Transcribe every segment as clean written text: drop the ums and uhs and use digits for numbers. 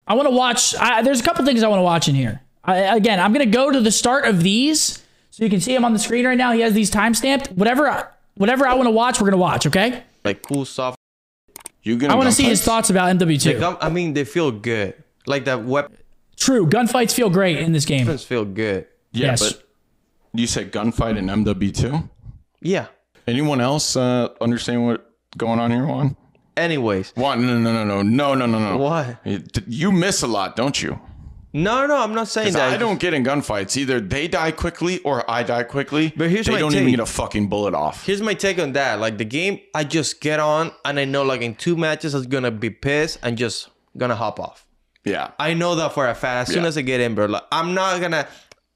I want to watch. There's a couple things I want to watch in here. Again, I'm going to go to the start of these so you can see him on the screen right now. He has these timestamped. Whatever I want to watch, we're going to watch, okay? Like cool stuff. I want to see his thoughts about MW2. I mean, they feel good. Like that weapon. True, gunfights feel great in this game. Weapons feel good. Yeah, Yes. but you said gunfight in MW2? Yeah. Anyone else understand what's going on here, Juan? Anyways. Juan, no. What? You miss a lot, don't you? No, I'm not saying that. I don't get in gunfights. Either they die quickly or I die quickly. But here's they my don't take. even get a fucking bullet off. Here's my take on that. Like the game, I just get on and I know like in 2 matches I'm gonna be pissed and just gonna hop off. Yeah. I know that for a fact. As soon as I get in, bro, like I'm not gonna.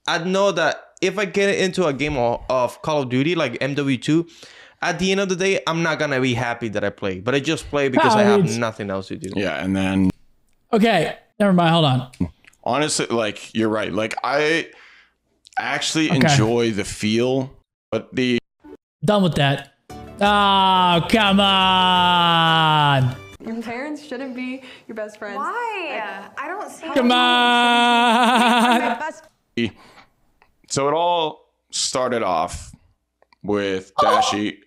I know that if I get into a game of Call of Duty like MW2, at the end of the day, I'm not gonna be happy that I play. But I just play because I have nothing else to do. Yeah, and then Okay, never mind. Hold on. honestly, like you're right. Like I actually enjoy the feel, but the Done with that. Oh, come on. Your parents shouldn't be your best friends. Why? I don't see. Come on. so it all started off with Dashy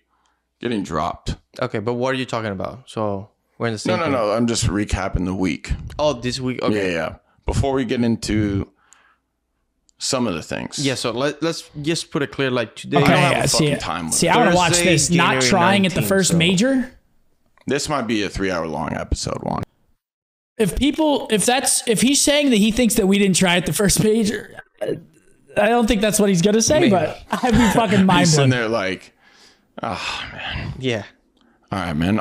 getting dropped. Okay, but what are you talking about? So we're in the same. No. I'm just recapping the week. Oh, this week. Okay. Yeah. Before we get into some of the things. Yeah. So let's just put it clear. Like today. Okay, have a yeah, fucking time limit. see, I want to watch Thursday, this. Not January trying at the 19th, first so- major. This might be a 3-hour long episode, Juan. If he's saying that he thinks that we didn't try at the first major, I don't think that's what he's gonna say. Maybe. But I'd be fucking mind He's sitting blown. there like, oh man. Yeah. All right, man.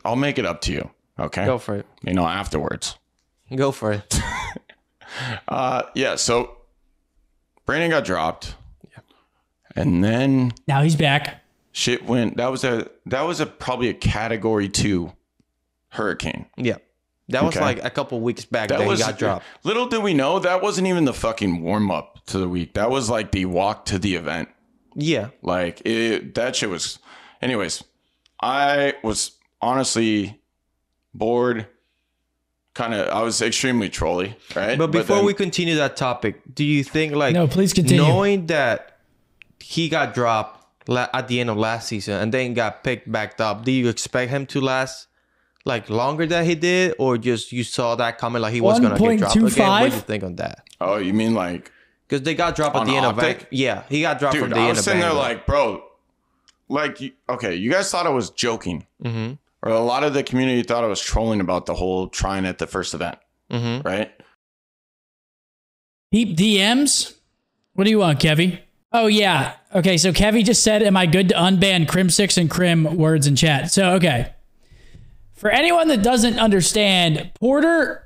I'll make it up to you. Okay. Go for it. You know, afterwards. Go for it. Yeah. So Brandon got dropped. Yeah. And then Now he's back. shit went. That was a probably a category 2 hurricane. Yeah. That was Okay. like a couple weeks back that he got dropped. Little did we know that wasn't even the fucking warm up to the week. That was like the walk to the event. Yeah. Like that shit was. Anyways, I was honestly bored. I was extremely trolly, right? But before then- we continue that topic, do you think like No, please continue. knowing that he got dropped at the end of last season and then got picked back up, do you expect him to last like longer than he did, or just you saw that coming like he was gonna get dropped? Again, what do 1.25? you think on that? Oh, you mean like? Because they got dropped at On the end Optic? of yeah, he got dropped Dude, from the I end was of sitting there Vanguard. like, bro, like, okay, you guys thought I was joking, or a lot of the community thought I was trolling about the whole trying at the first event, right? Deep DMs? What do you want, Kevy? Oh, yeah. Okay, so Kevy just said, am I good to unban Crim6 and Crim words in chat? So, okay. For anyone that doesn't understand, Porter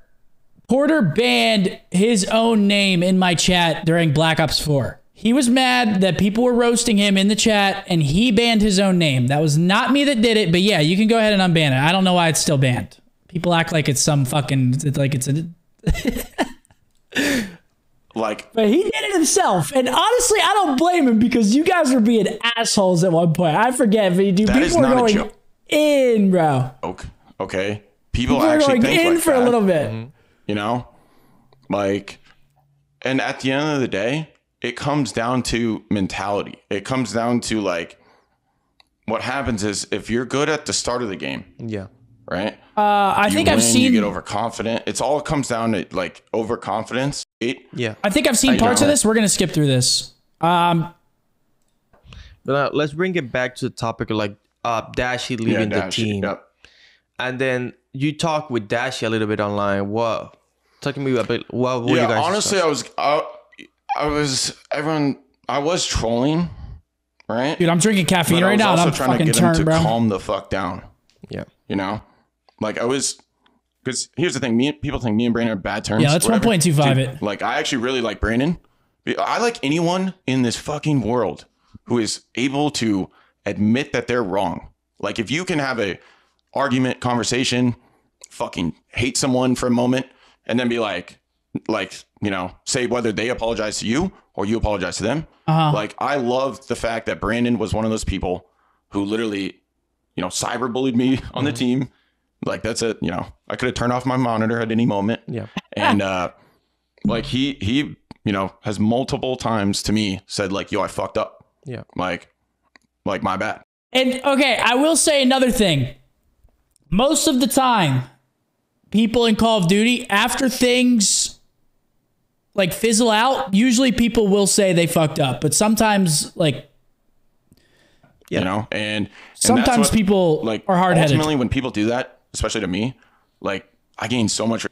banned his own name in my chat during Black Ops 4. He was mad that people were roasting him in the chat, and he banned his own name. That was not me that did it, but yeah, you can go ahead and unban it. I don't know why it's still banned. People act like it's some fucking, like it's a... Like, But he did it himself. And honestly, I don't blame him because you guys were being assholes at one point. I forget, but dude, That is people were not a going joke. in, bro. okay, people People were actually going think in like for that, a little bit. you know, like, and at the end of the day, it comes down to mentality. It comes down to like, what happens is if you're good at the start of the game, yeah. right? I think I've You seen. get overconfident. It's all comes down to like overconfidence. Yeah. I think I've seen parts of know. this. We're gonna skip through this. But let's bring it back to the topic of like Dashy leaving the Dashy, team. yep. And then you talk with Dashy a little bit online. What? Talk to me a bit. What were you Yeah, guys honestly, I was trolling, right? Dude, I'm drinking caffeine But I right was now, and also I'm trying to fucking get him turned, to bro. calm the fuck down. Yeah. You know, like because here's the thing: people think me and Brandon are bad terms. Yeah, let's whatever. 1.25 Dude, it. Like, I actually really like Brandon. I like anyone in this fucking world who is able to admit that they're wrong. Like, if you can have a argument, conversation, fucking hate someone for a moment, and then be like, you know, say whether they apologize to you or you apologize to them. Like, I love the fact that Brandon was one of those people who literally, you know, cyberbullied me on the team, Like that's it. You know, I could have turned off my monitor at any moment. Yeah. And like he has multiple times to me said like, yo, I fucked up. Yeah. Like my bad. And okay, I will say another thing. Most of the time, people in Call of Duty, after things like fizzle out, usually people will say they fucked up. But sometimes, like, You know, and sometimes that's what, people like are hard-headed. Ultimately, when people do that, especially to me, like I gain so much.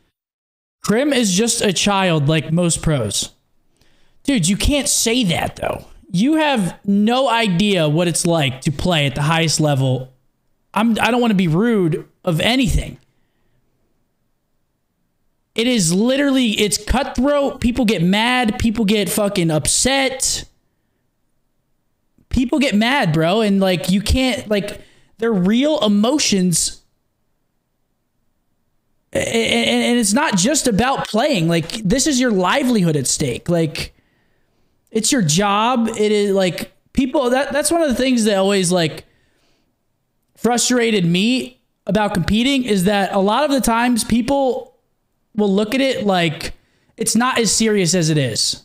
Crim is just a child like most pros. Dude, you can't say that though. You have no idea what it's like to play at the highest level. I don't want to be rude of anything. It is literally, it's cutthroat. People get mad. People get fucking upset. People get mad, bro. And like, you can't, like, they're real emotions. And it's not just about playing. Like, this is your livelihood at stake. Like, it's your job. It is like people, that's one of the things that always like frustrated me about competing is that a lot of the times people will look at it like it's not as serious as it is.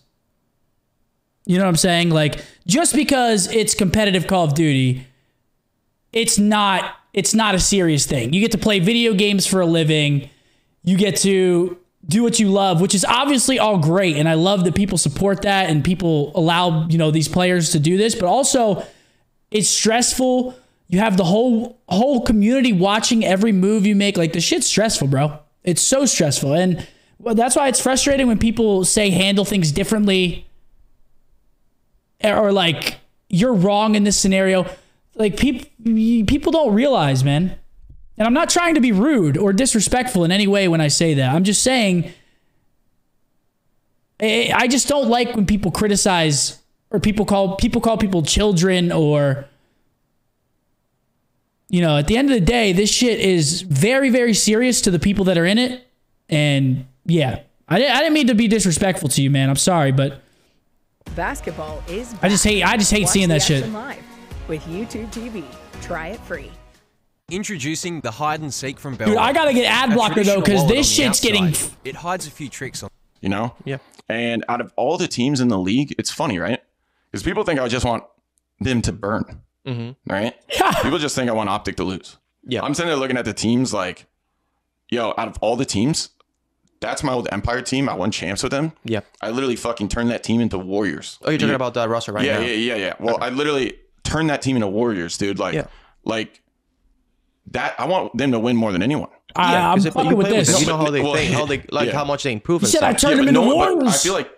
You know what I'm saying? Like, just because it's competitive Call of Duty, it's not a serious thing. You get to play video games for a living. You get to do what you love, which is obviously all great. And I love that people support that and people allow, these players to do this, but also it's stressful. You have the whole community watching every move you make. Like, the shit's stressful, bro. It's so stressful. And that's why it's frustrating when people say handle things differently or like you're wrong in this scenario. Like, people don't realize, man. And I'm not trying to be rude or disrespectful in any way when I say that. I'm just saying, I just don't like when people criticize or people call people children or, at the end of the day, this shit is very, very serious to the people that are in it. And yeah, I didn't mean to be disrespectful to you, man. I'm sorry, but basketball is back. I just hate Watch seeing the that shit. action live with YouTube TV. Try it free. Introducing the hide and seek from Belmont. Dude, I gotta get ad blocker though, because this shit's getting. It hides a few tricks on. Yeah. And out of all the teams in the league, it's funny, right? Because people think I just want them to burn, right? Yeah. People just think I want Optic to lose. Yeah. I'm sitting there looking at the teams like, yo, out of all the teams, that's my old Empire team. I won champs with them. Yeah. I literally fucking turned that team into Warriors. Oh, you're talking about that roster right now? Yeah. Well, I literally turned that team into Warriors, dude. Like that. I want them to win more than anyone. I'm fucking with this. You know how they think, how much they improve. You said I and turned stuff. them into but Warriors. I feel like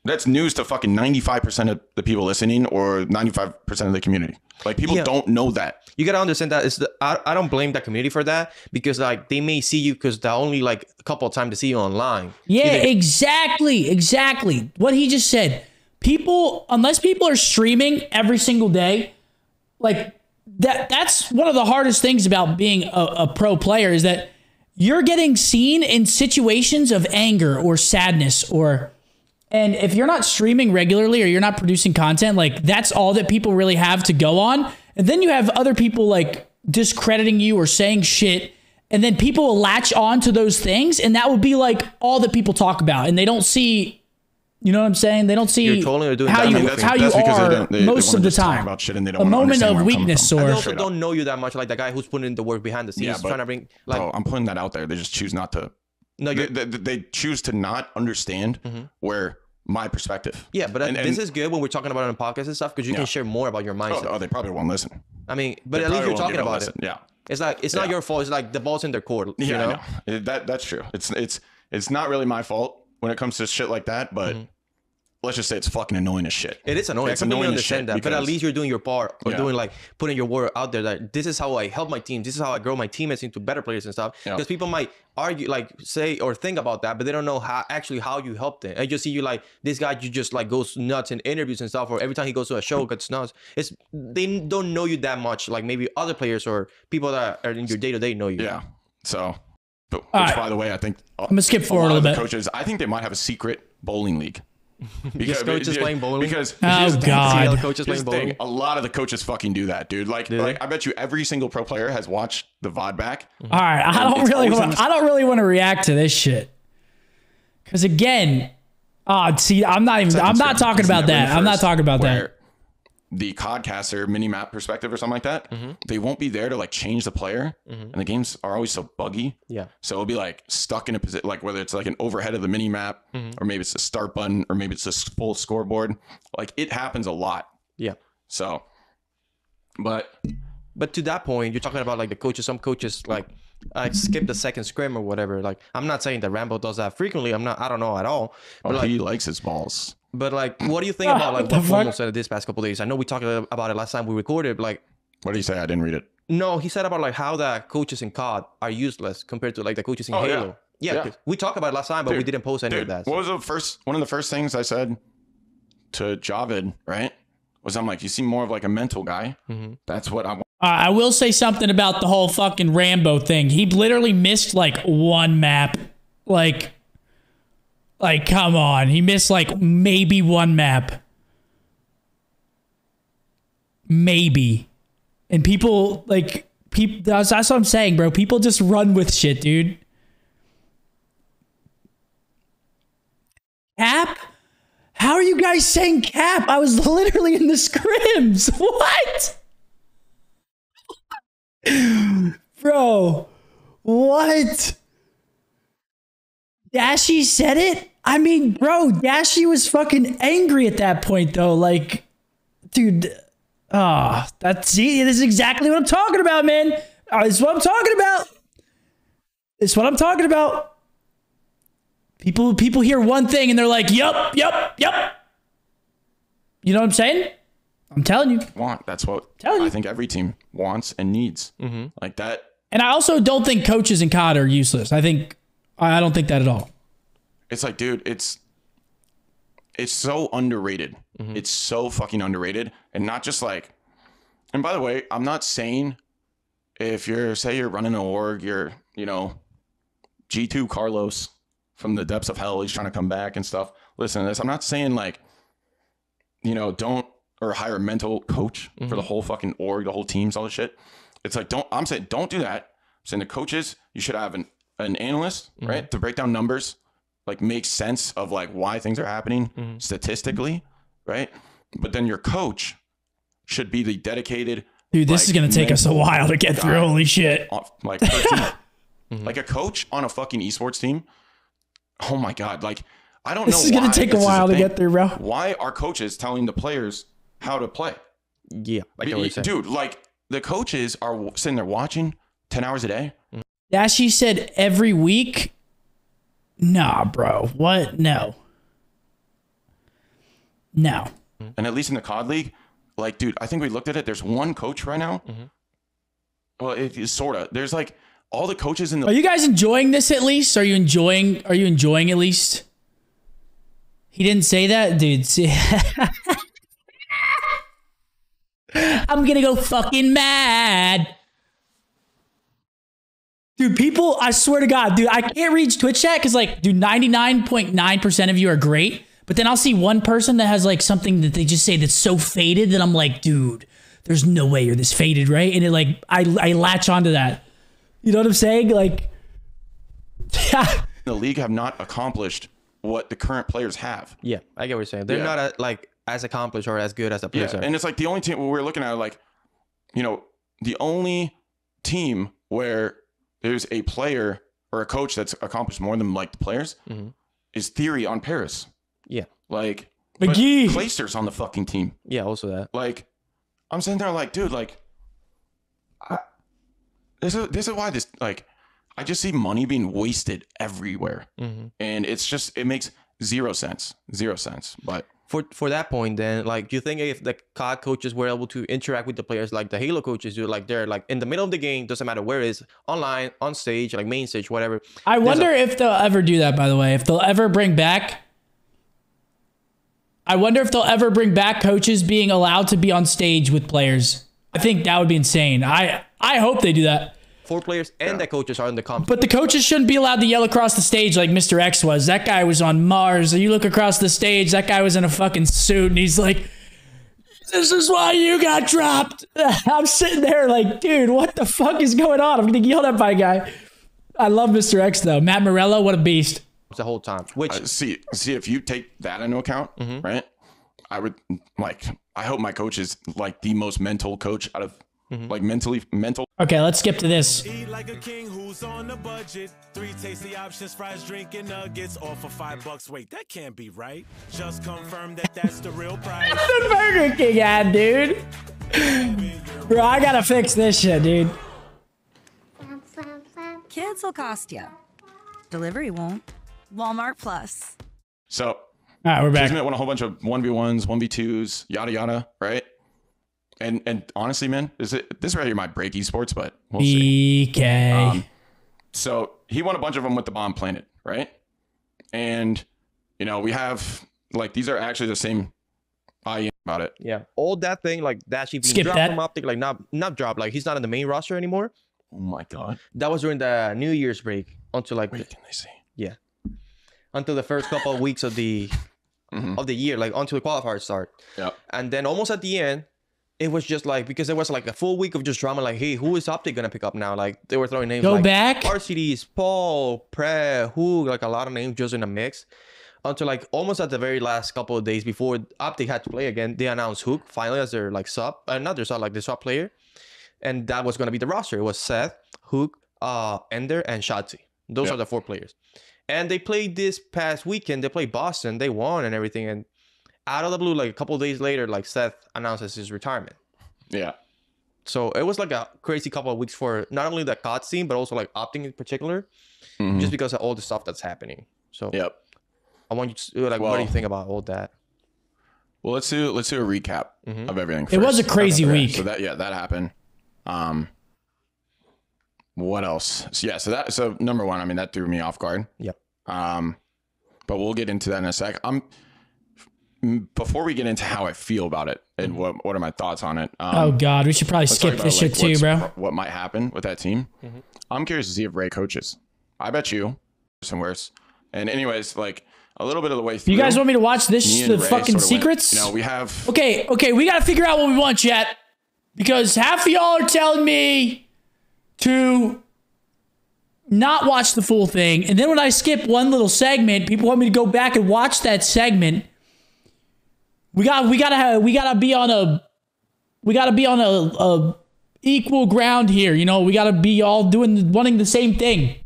that's news to fucking 95% of the people listening or 95% of the community. Like, people don't know that. You gotta understand that I don't blame that community for that, because like they may see you because they're only like a couple of times to see you online. Yeah, exactly. What he just said. People, unless people are streaming every single day, like that's one of the hardest things about being a pro player is that you're getting seen in situations of anger or sadness and if you're not streaming regularly or you're not producing content, like that's all that people really have to go on. And then you have other people like discrediting you or saying shit. And then people will latch on to those things. And that would be like all that people talk about. And they don't see, you know what I'm saying? They don't see You're totally doing how that. you, I mean, how you that's because are they most wanna of the just talk time. about shit and they don't A wanna moment understand of where I'm coming weakness from. And they or... also don't know you that much, like the guy who's putting in the work behind the scenes, trying to bring like. Bro, I'm putting that out there. They just choose not to. No, they choose to not understand where my perspective. Yeah, but this is good when we're talking about it on podcasts and stuff, because you can share more about your mindset. Oh, they probably won't listen. I mean, but They at least probably you're won't talking give a about listen. it. Yeah. It's like it's not your fault. It's like the ball's in their court. You know? I know. That's true. It's not really my fault when it comes to shit like that, but let's just say it's fucking annoying as shit. It is annoying. It's I completely annoying as shit understand that, but at because- least you're doing your part or Yeah. doing like putting your word out there that this is how I help my team. This is how I grow my teammates into better players and stuff. Yeah. Because people might argue, like say or think about that, but they don't know how you helped them. I just see you like this guy, you just like goes nuts in interviews and stuff, or every time he goes to a show gets nuts. They don't know you that much, like maybe other players or people that are in your day to day know you. Yeah. So, which right. by the way, I think I'm gonna skip forward a lot of little the bit. coaches, I think they might have a secret bowling league. Just coaches playing bowling. Because Oh, here's the thing. God. CL coaches Here's playing the thing. bowling. A lot of the coaches fucking do that, dude. Like they? I bet you every single pro player has watched the VOD back. All right, I don't it's really always want. in the- I don't really want to react to this shit. Because again, see, I'm not even. I'm not talking about that. I'm not talking about that. The Codcaster mini map perspective or something like that, they won't be there to like change the player, and the games are always so buggy. Yeah. So it'll be like stuck in a position, like whether it's like an overhead of the mini map, or maybe it's a start button, or maybe it's a full scoreboard. Like it happens a lot. Yeah. So, but But to that point, you're talking about like the coaches. Some coaches like skip the second scrim or whatever. Like I'm not saying that Rambo does that frequently. I don't know at all. But he likes his balls. But like, what do you think about like what the what Momo fuck? said this past couple days? I know we talked about it last time we recorded. Like, What do you say? I didn't read it. no, he said about like how the coaches in COD are useless compared to like the coaches in Oh, yeah. Halo. Yeah, Yeah. 'cause we talked about it last time, but we Dude, didn't post any of Dude, that. what was one of the first things I said to Javid, right? Was I'm like, you seem more of like a mental guy. That's what I want. I will say something about the whole fucking Rambo thing. He literally missed like one map. Like, come on. He missed like maybe one map. Maybe. And people, like, that's what I'm saying, bro. People just run with shit, dude. Cap? How are you guys saying cap? I was literally in the scrims. What? Bro, what? Dashy said it? I mean, bro, Dashy was fucking angry at that point, though. Like, dude, see, this is exactly what I'm talking about, man. This is what I'm talking about. It's what I'm talking about. People hear one thing and they're like, yup. You know what I'm saying? I'm telling you. That's what Telling you. I think every team wants and needs. Like that. And I also don't think coaches in COD are useless. I don't think that at all. It's like, dude, it's so underrated. It's so fucking underrated. And not just like, and by the way, I'm not saying if say you're running an org, you're, G2 Carlos from the depths of hell, he's trying to come back and stuff. Listen to this. I'm not saying like, don't or hire a mental coach for the whole fucking org, the whole teams, all the shit. It's like, I'm saying don't do that. I'm saying the coaches, you should have an analyst, right? To break down numbers, like make sense of like why things are happening statistically, right? But then your coach should be the dedicated. Dude, this is going to take us a while to get through. Holy shit. Like per team. Like a coach on a fucking esports team. Oh my God. Like, I don't know. This is going to take a while to get through, bro. Why are coaches telling the players how to play? Yeah, I get what you're saying. Dude, like the coaches are sitting there watching 10 hours a day. Dashy said every week. Nah, bro. What? No. And at least in the COD League, like, dude, I think we looked at it. There's one coach right now. Well, it is sort of. There's like all the coaches in the. Are you guys enjoying this at least? Are you enjoying at least? He didn't say that, dude. See- I'm gonna go fucking mad. Dude, people, I swear to God, dude, I can't reach Twitch chat because, like, dude, 99.9% of you are great. But then I'll see one person that has, like, something that they just say that's so faded that I'm like, dude, there's no way you're this faded, right? And it, like, I latch onto that. You know what I'm saying? Like, yeah. The league have not accomplished what the current players have. Yeah, I get what you're saying. They're not like as accomplished or as good as the players are. And it's like the only team we're looking at, like, the only team where there's a player or a coach that's accomplished more than like the players is Theory on Paris. Yeah. Like, McGee. Clayster's on the fucking team. Yeah, also that. Like, I'm sitting there like, dude, like, this is why this, like, I just see money being wasted everywhere. And it's just, it makes zero sense. But For that point, then, like, do you think if the COD coaches were able to interact with the players like the Halo coaches do, like they're like in the middle of the game, doesn't matter where it is, online, on stage, like main stage, whatever. I wonder if they'll ever do that, by the way. If they'll ever bring back... I wonder if they'll ever bring back coaches being allowed to be on stage with players. I think that would be insane. I hope they do that. 4 players, and the coaches are in the comp. But the coaches shouldn't be allowed to yell across the stage like Mr. X was. That guy was on Mars. You look across the stage, that guy was in a fucking suit, and he's like, "This is why you got dropped." I'm sitting there like, dude, what the fuck is going on? I'm getting yelled at by a guy. I love Mr. X though. Matt Morello, what a beast. The whole time. Which see if you take that into account, right? I would I hope my coach is like the most mental coach out of like mental. Okay, let's skip to this. Eat like a king who's on a budget. 3 tasty options, fries, drink, and nuggets, all for $5. Wait, that can't be right. Just confirm that that's the real price. The Burger King ad, dude. Bro, I gotta fix this shit, dude. Kids will cost you. Delivery won't. Walmart Plus. So, All right, we're back. Kismet won a whole bunch of 1v1s, 1v2s, yada yada, right? And honestly, man, this right here might break esports, but we'll see. BK. So he won a bunch of them with the bomb planted, right? And we have like these are actually the same IEM about it. yeah, all that thing like that she being Skip dropped that. from Optic, like not dropped, like he's not in the main roster anymore. Oh my god. That was during the New Year's break until like Wait, can they see? until the first couple of weeks of the year, like until the qualifiers start. Yeah. And then almost at the end, it was just like, because there was like a full week of just drama, like, hey, who is Optic gonna pick up now? Like they were throwing names Go like back. RCDs, Paul, Pre, who, like a lot of names just in a mix. Until like almost at the very last couple of days before Optic had to play again, they announced Hook finally as their like sub, not their sub, like the sub player. And that was gonna be the roster. It was Seth, Hook, Ender, and Shotzi. Those are the 4 players. And they played this past weekend. They played Boston. They won and everything. And out of the blue, like a couple of days later, like Seth announces his retirement. Yeah. So it was like a crazy couple of weeks for not only the COD scene, but also like Optic in particular, just because of all the stuff that's happening. So Yep. I want you to like, what do you think about all that? Well, let's do a recap of everything. It was a first. crazy Okay, week. So that happened. What else? So number one, I mean, that threw me off guard. Yep. But we'll get into that in a sec. Before we get into how I feel about it and what are my thoughts on it. Oh God, we should probably let's talk skip about, this shit too, bro. What might happen with that team? I'm curious to see if Ray coaches. I bet you some worse. And anyways, like a little bit of the way through. You guys want me to watch this? me and The Ray fucking sort of went, secrets? we have. Okay, we gotta figure out what we want, chat. Because half of y'all are telling me to not watch the full thing, and then when I skip one little segment, people want me to go back and watch that segment. We gotta be on a equal ground here. We gotta be all wanting the same thing.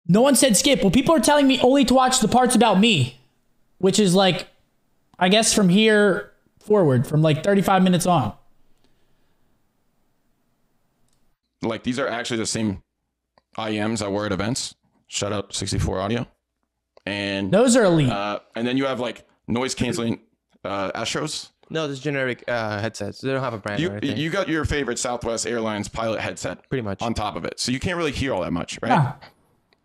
No one said skip. Well, people are telling me only to watch the parts about me, which is like, I guess from here forward, from like 35 minutes on. Like these are actually the same IEMs that were at events. Shut up, 64 audio. And Those are elite. and then you have like noise canceling Astros. No, this generic headsets. They don't have a brand or anything. You got your favorite Southwest Airlines pilot headset Pretty much. on top of it. So you can't really hear all that much, right? Yeah.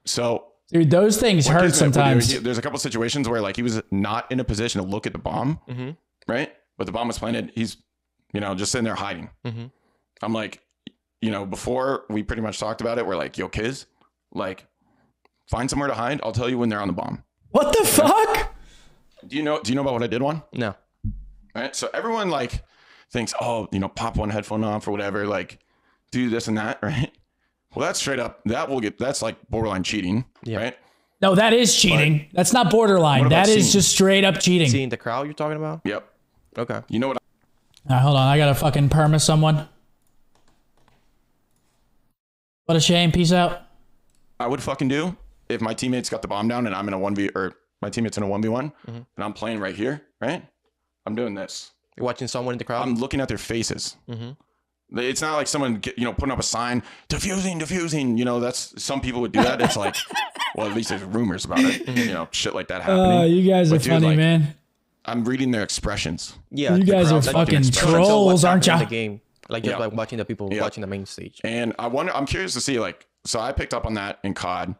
So Dude, those things what hurt Kismet would do, sometimes. there's a couple situations where like he was not in a position to look at the bomb, right? But the bomb was planted. He's, just sitting there hiding. I'm like, before we pretty much talked about it, we're like, yo, Kiz, like, find somewhere to hide. I'll tell you when they're on the bomb. What the fuck? Do you know about what I did one? No. Right. So everyone like thinks, oh, pop one headphone off or whatever, like do this and that, right? Well, that's straight up. That's like borderline cheating, right? No, that is cheating. That's not borderline. What about That is seeing? just straight up cheating. Seeing the crowd you're talking about? Yep. Okay. You know what? All right, hold on. I gotta fucking perma someone. What a shame. Peace out. I would fucking do if my teammates got the bomb down and I'm in a 1v or my teammate's in a 1v1 and I'm playing right here, right? I'm doing this. You're watching someone in the crowd? I'm looking at their faces. It's not like someone, putting up a sign, diffusing. That's some people would do that. It's like, well, at least there's rumors about it. Shit like that happening. You guys are But dude, funny, like, man. I'm reading their expressions. Yeah. You the guys are crowd, like, fucking you can tell what's trolls, aren't happening ya? in the game. Like just Yeah. like watching the people Yeah. watching the main stage. And I'm curious to see, like, so I picked up on that in COD,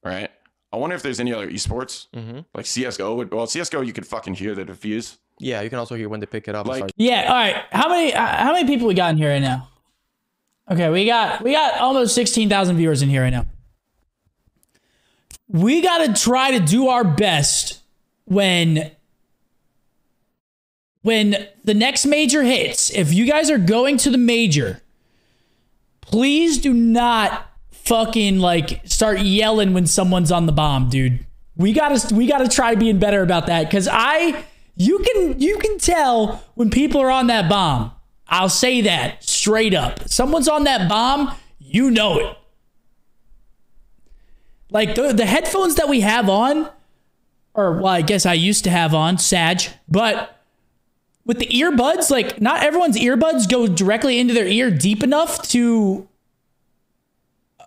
right? I wonder if there's any other esports, like CSGO. CSGO, you could fucking hear the diffuse. Yeah, you can also hear when they pick it up. Like- Yeah. All right. How many people we got in here right now? Okay, we got almost 16,000 viewers in here right now. We got to try to do our best when the next major hits. If you guys are going to the major, please do not fucking like start yelling when someone's on the bomb, dude. We gotta try being better about that, because you can tell when people are on that bomb. I'll say that straight up. Someone's on that bomb, you know it. Like the headphones that we have on, or well, I guess I used to have on, Sag, but with the earbuds, like not everyone's earbuds go directly into their ear deep enough to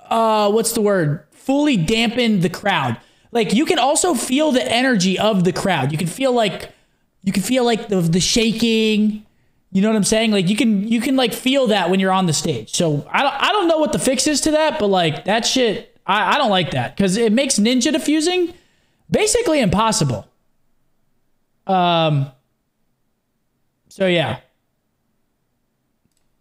fully dampen the crowd. Like you can also feel the energy of the crowd. You can feel like the shaking. You know what I'm saying? Like you can like feel that when you're on the stage. So I don't know what the fix is to that, but like that shit, I don't like that, because it makes ninja diffusing basically impossible. So yeah.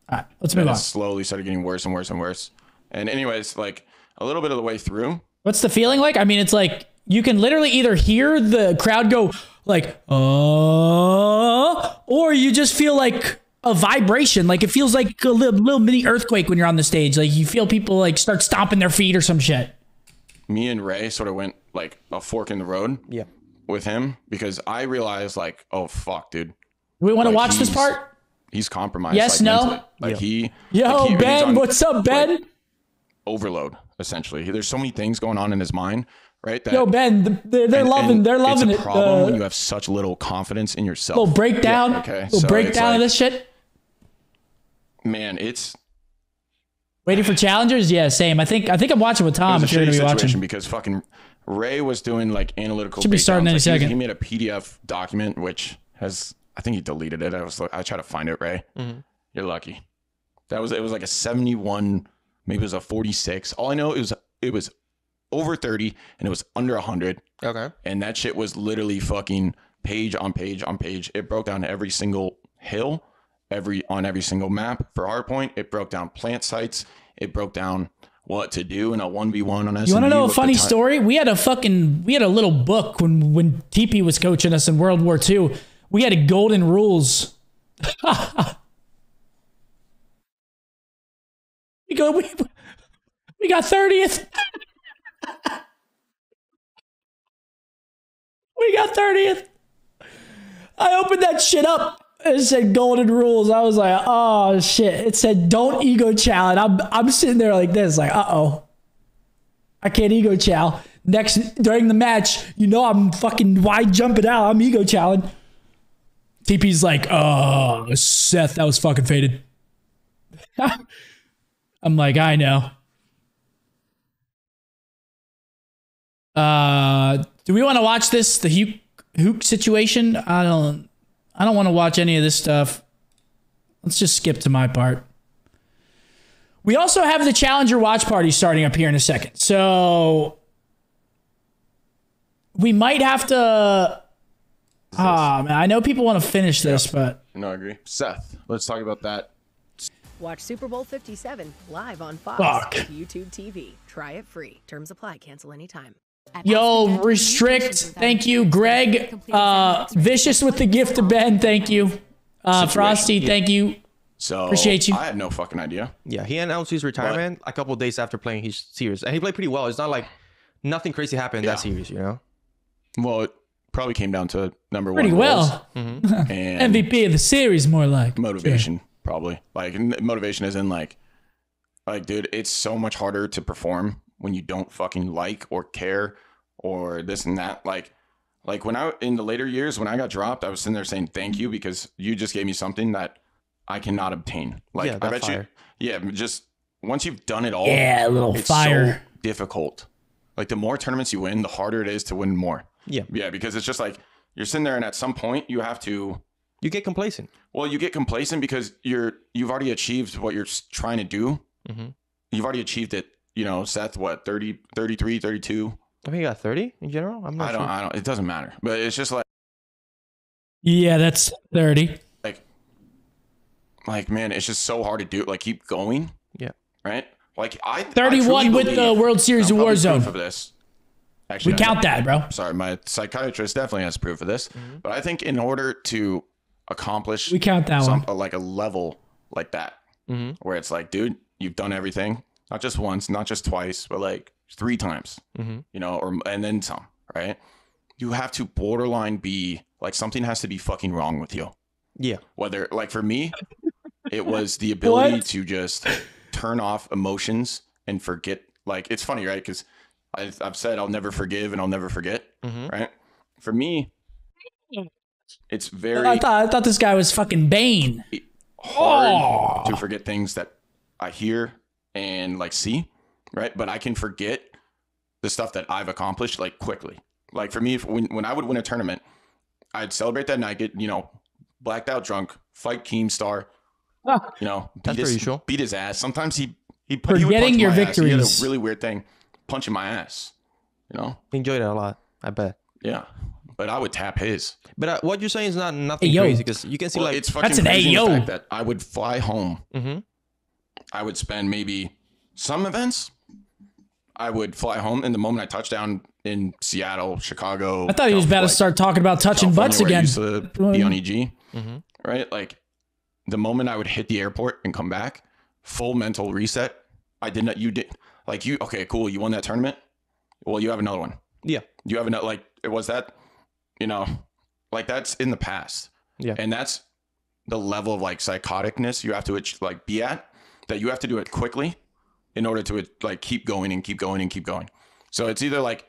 All right, let's move on. It slowly started getting worse and worse and worse. And anyways, like a little bit of the way through. What's the feeling like? I mean, it's like you can literally either hear the crowd go like, or you just feel like a vibration. Like it feels like a little mini earthquake when you're on the stage. Like you feel people like start stomping their feet or some shit. Me and Ray sort of went like a fork in the road. Yeah. With him, because I realized like, oh fuck, dude. Do we want to Like, watch this part? He's compromised. Yes, like, no? mentally. Like he. Yo, like, he's Ben, on, what's up, Ben? like, overload, essentially. There's so many things going on in his mind, right? That, Yo, Ben, they're loving it's it. a problem when you have such little confidence in yourself. Little breakdown. Yeah, okay. Little So breakdown it's of like, this shit. Man, it's Waiting for challengers? Yeah, same. I think I'm watching with Tom. it If was a you're shitty gonna be situation watching. because fucking Ray was doing like analytical. Should be starting breakdowns. any Like, second. He made a PDF document which has, I think he deleted it. I tried to find it. Ray, you're lucky. It was like a 71, maybe it was a 46. All I know it was over 30 and it was under 100. Okay. And that shit was literally fucking page on page on page. It broke down every single hill, on every single map. For Hardpoint, it broke down plant sites. It broke down what to do in a 1v1 on SMB. You want to know a funny story? We had a little book when TP was coaching us in World War II. We had a golden rules. we got 30th. We got 30th. I opened that shit up. It said golden rules. I was like, oh shit. It said don't ego chow. And I'm sitting there like this, like, uh-oh. I can't ego chow. During the match, I'm fucking wide jumping out. I'm ego chowing. TP's like, oh, Seth, that was fucking faded. I'm like, I know. Do we want to watch this? The Hook situation? I don't want to watch any of this stuff. Let's just skip to my part. We also have the Challenger watch party starting up here in a second. So we might have to... man, I know people want to finish this, but... No, I agree. Seth, let's talk about that. Watch Super Bowl 57 live on Fox. Fuck. YouTube TV. Try it free. Terms apply. Cancel anytime. Yo, Restrict, thank you. Greg, Vicious with the gift to Ben, thank you. Frosty, thank you. So Appreciate you. I had no fucking idea. Yeah, he announced his retirement a couple of days after playing his series, and he played pretty well. It's not like nothing crazy happened in that series, Well, it probably came down to number Pretty one. well. And MVP of the series, more like. motivation, probably. Like motivation is in like, dude, it's so much harder to perform when you don't fucking like or care or this and that. Like when in the later years when I got dropped, I was sitting there saying thank you because you just gave me something that I cannot obtain. Like Yeah, I bet fire. just once you've done it all, Yeah, a little it's fire. so difficult. Like the more tournaments you win, the harder it is to win more. Yeah. Yeah, because it's just like you're sitting there and at some point you have to. You get complacent. Well, you get complacent because you've already achieved what you're trying to do. You've already achieved it. Seth, what, 30, 33, 32? I think he got 30 in general. I'm not sure. I don't, it doesn't matter. But it's just like, Yeah, that's 30. Like man, it's just so hard to do. Like keep going. Yeah. Right. Like 31 with the World Series of Warzone. Of this. Actually, We count that, bro. Sorry, my psychiatrist definitely has proof of this. But I think in order to accomplish We count that one. like a level like that, where it's like, dude, you've done everything, not just once, not just twice, but like 3 times, you know, and then some, right? You have to borderline be like something has to be fucking wrong with you. Yeah. Whether like for me, it was the ability What? to just turn off emotions and forget. Like it's funny, right? Because I've said I'll never forgive and I'll never forget, right? For me, it's very I thought this guy was fucking Bane. hard to forget things that I hear and like see, right? But I can forget the stuff that I've accomplished like quickly. Like for me, when I would win a tournament, I'd celebrate that night, get, you know, blacked out drunk, fight Keemstar, you know, That's pretty usual. beat his ass. Sometimes he would Forgetting punch your my ass. He had a victories. really weird thing, punching my ass, you know? Enjoyed it a lot. I bet. Yeah. But I would tap his. But what you're saying is not nothing Hey, yo. crazy because you can see Well, like it's fucking That's an crazy in the AO. fact that I would fly home. I would spend maybe some events. I would fly home, and the moment I touch down in Seattle, Chicago, I thought he was about to start talking about touching butts California, again. where I used to be on EG, right? Like the moment I would hit the airport and come back, full mental reset. I did not. You did. Like you. Okay, cool. You won that tournament. Well, you have another one. yeah. You have another. Like it was that. You know, like that's in the past. Yeah. And that's the level of like psychoticness you have to like be at, that you have to do it quickly in order to like keep going and keep going and keep going. So it's either like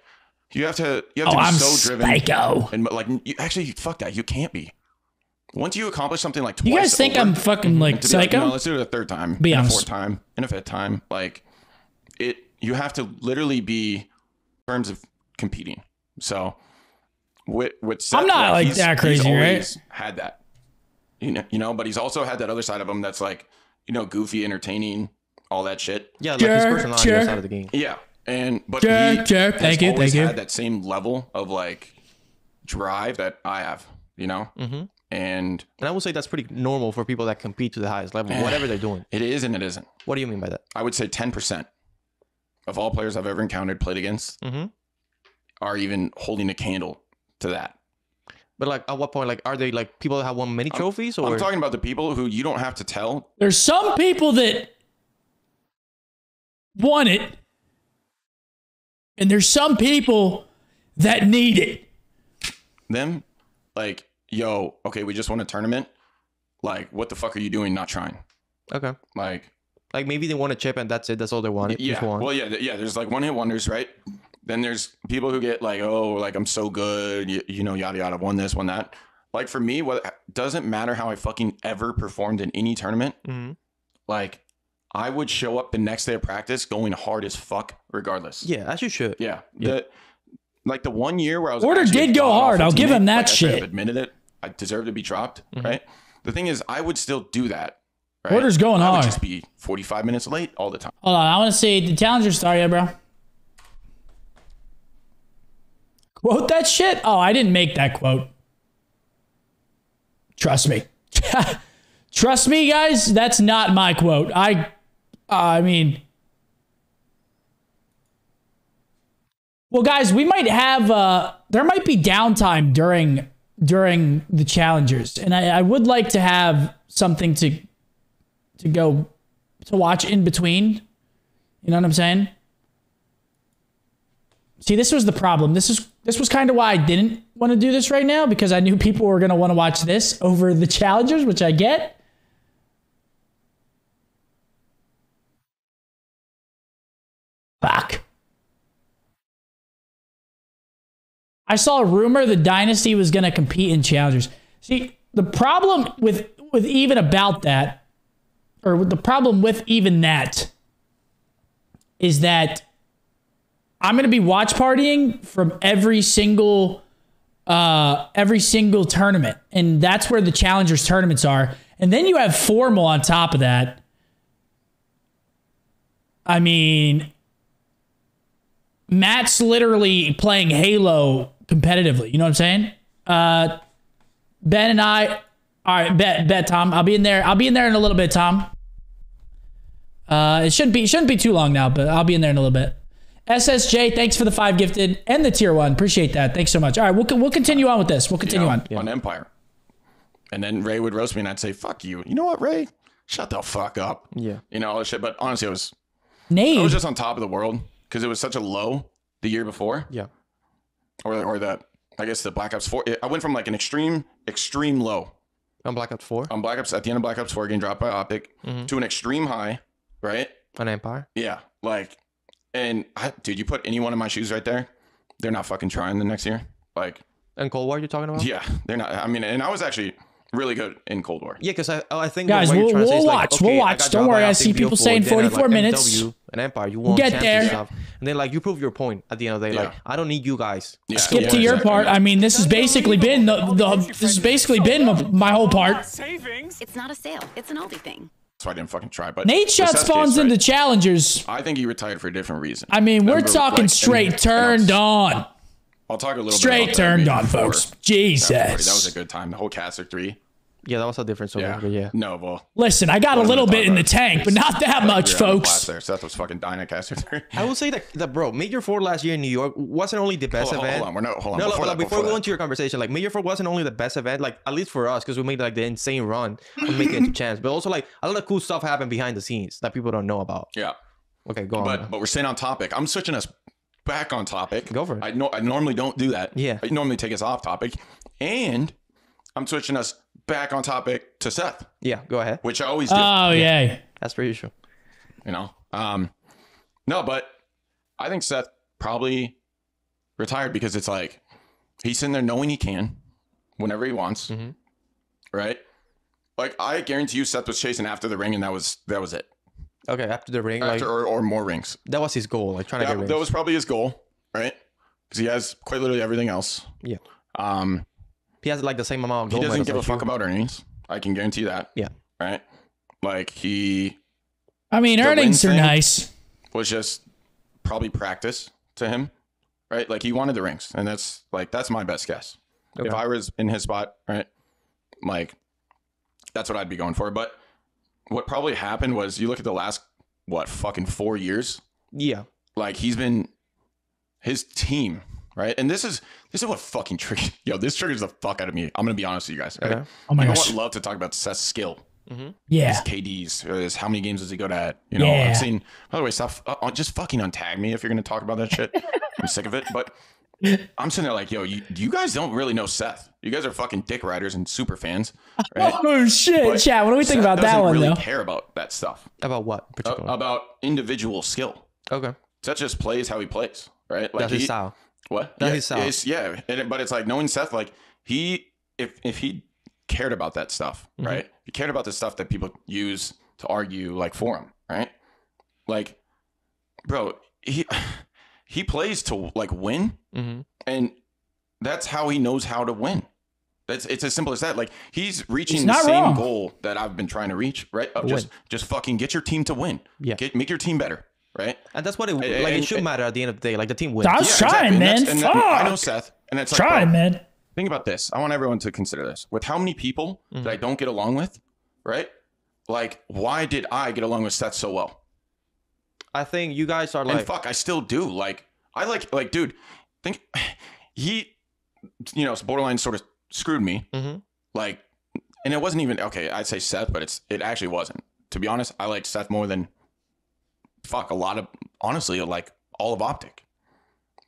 you have to be I'm so driven psycho. and like actually fuck that, you can't be. Once you accomplish something like twice, You guys think over, I'm fucking like to be like, psycho? no, let's do it a third time, Be and a honest. fourth time, and a fifth time. Like it, you have to literally be in terms of competing. So with Seth, I'm not like that crazy, he's right? always had that, you know, but he's also had that other side of him that's like, you know, goofy, entertaining, all that shit. Yeah, like his Sure, personality sure. outside of the game. Yeah, but Sure, he sure. has Thank you, always thank you. had that same level of like drive that I have, you know, and And I would say that's pretty normal for people that compete to the highest level, whatever they're doing. it is and it isn't. What do you mean by that? I would say 10% of all players I've ever encountered, played against, are even holding a candle to that. But like, at what point? Like, are they like people that have won many trophies, or I'm talking about the people who you don't have to tell. There's some people that want it, and there's some people that need it. Them, like, yo, okay, we just won a tournament. Like, what the fuck are you doing not trying? okay, Like, maybe they won a chip and that's it. That's all they wanted. yeah. Just one. Well, yeah. There's like one-hit wonders, right? Then there's people who get like, oh, like I'm so good, you know, yada yada, won this, won that. Like for me, what doesn't matter how I fucking ever performed in any tournament. Like, I would show up the next day of practice going hard as fuck, regardless. Yeah, as you should. Yeah. Like the 1 year where I was Order actually did go a hard. I'll god-awful give him teammate, that like I should have shit. admitted it. I deserve to be dropped, right? The thing is, I would still do that. Right? Order's going I would hard. just be 45 minutes late all the time. Hold on, I want to see the challenger star, yeah, bro. Quote that shit? Oh, I didn't make that quote. Trust me. Trust me, guys. That's not my quote. I mean, well, guys, we might have there might be downtime during the challengers, and I would like to have something to go to watch in between. You know what I'm saying? See, this was the problem. This was kind of why I didn't want to do this right now, because I knew people were going to want to watch this over the challengers, which I get. Fuck. I saw a rumor the Dynasty was going to compete in challengers. See, the problem with even about that, or the problem with even that, is that I'm going to be watch partying from every single tournament. And that's where the challengers tournaments are. And then you have formal on top of that. I mean, Matt's literally playing Halo competitively. You know what I'm saying? Ben and I. All right, bet, Tom. I'll be in there. I'll be in there in a little bit, Tom. It shouldn't be too long now, but I'll be in there in a little bit. SSJ, thanks for the 5 gifted and the tier 1. Appreciate that. Thanks so much. All right, we'll continue on with this. We'll continue on Empire. And then Ray would roast me and I'd say, fuck you. You know what, Ray? Shut the fuck up. Yeah. You know, all this shit. But honestly, I was just on top of the world because it was such a low the year before. Yeah. Or the, I guess the Black Ops 4. I went from like an extreme low. On Black Ops 4? On Black Ops, at the end of Black Ops 4, getting dropped by Optic to an extreme high, right? On Empire? Yeah. Like, and dude, you put anyone in my shoes right there, they're not fucking trying the next year. Like, and Cold War you're talking about? Yeah, they're not. I mean, and I was actually really good in Cold War. Yeah, because I think guys, we'll watch. Okay, we'll watch. Don't worry. I see people saying 44 minutes. MW and Empire, you won get there. Stuff. And then like you prove your point at the end of the day. Like I don't need you guys. Yeah. Skip to your part. I mean, this has basically been this has basically been my whole part. It's not a sale. It's an oldie thing. So I didn't fucking try. But Nate Shot spawns into challengers. I think he retired for a different reason. I mean, we're talking straight turned on. I'll talk a little straight bit turned on, folks. Jesus, that was a good time. The whole Caster 3. Yeah, that was a different story. Yeah. No, well. Listen, I got a little bit in the tank, but not that much, folks. Seth was fucking dying at Caster 3. I will say that bro, Major 4 last year in New York wasn't only the best event. Hold on. Before we go into your conversation, like Major 4 wasn't only the best event, like at least for us, because we made like the insane run on making it to champs, but also like a lot of cool stuff happened behind the scenes that people don't know about. Yeah. Okay, go on. But we're staying on topic. I'm switching us back on topic. Go for it. I normally don't do that. Yeah. I normally take us off topic, and I'm switching us back on topic to Seth. Yeah, go ahead. Which I always do. Oh, yeah. That's pretty true. You know? No, but I think Seth probably retired because it's like he's sitting there knowing he can whenever he wants. Mm-hmm. Right? Like I guarantee you Seth was chasing after the ring and that was it. Okay, after the ring. Or more rings. That was his goal, like trying to get rings. That was probably his goal, right? Because he has quite literally everything else. Yeah. He has like the same amount of gold. He doesn't give a fuck about earnings. I can guarantee that. Yeah. Right? Like I mean, earnings are nice. Was just probably practice to him. Right? Like he wanted the rings. And that's my best guess. Okay. If I was in his spot, right? Like that's what I'd be going for. But what probably happened was you look at the last, fucking 4 years? Yeah. Like his team, right? And this is what fucking triggers. Yo, this triggers the fuck out of me. I'm gonna be honest with you guys. Right? Okay. Oh my gosh. I would love to talk about Seth's skill. Mm-hmm. Yeah. His KDs. His how many games does he go to? You know, I've seen. By the way, stop. Just fucking untag me if you're gonna talk about that shit. I'm sick of it. But I'm sitting there like, yo, you guys don't really know Seth. You guys are fucking dick riders and super fans. Right? Oh shit, but chat. What do we think about that one really though? Care about that stuff. About what? Particularly? About individual skill. Okay. Seth just plays how he plays, right? Like that's his style. What? That's his style. But it's like knowing Seth, like if he cared about that stuff, mm-hmm. right? He cared about the stuff that people use to argue, like for him, right? Like, bro, he plays to like win, mm-hmm. and that's how he knows how to win. It's as simple as that. Like he's reaching the same goal that I've been trying to reach, right? Of just fucking get your team to win. Yeah. Make your team better, right? And that's what it should matter at the end of the day. Like the team wins. I was trying, exactly. man. Fuck. I know Seth, and it's like, trying, man. Think about this. I want everyone to consider this. With how many people that I don't get along with, right? Like, why did I get along with Seth so well? I think you guys are like, and fuck, I still do. Like, I like, dude. Think he, borderline sort of screwed me. Mm-hmm. Like, and it wasn't even okay. I'd say Seth, but it actually wasn't. To be honest, I liked Seth more than honestly, like all of Optic.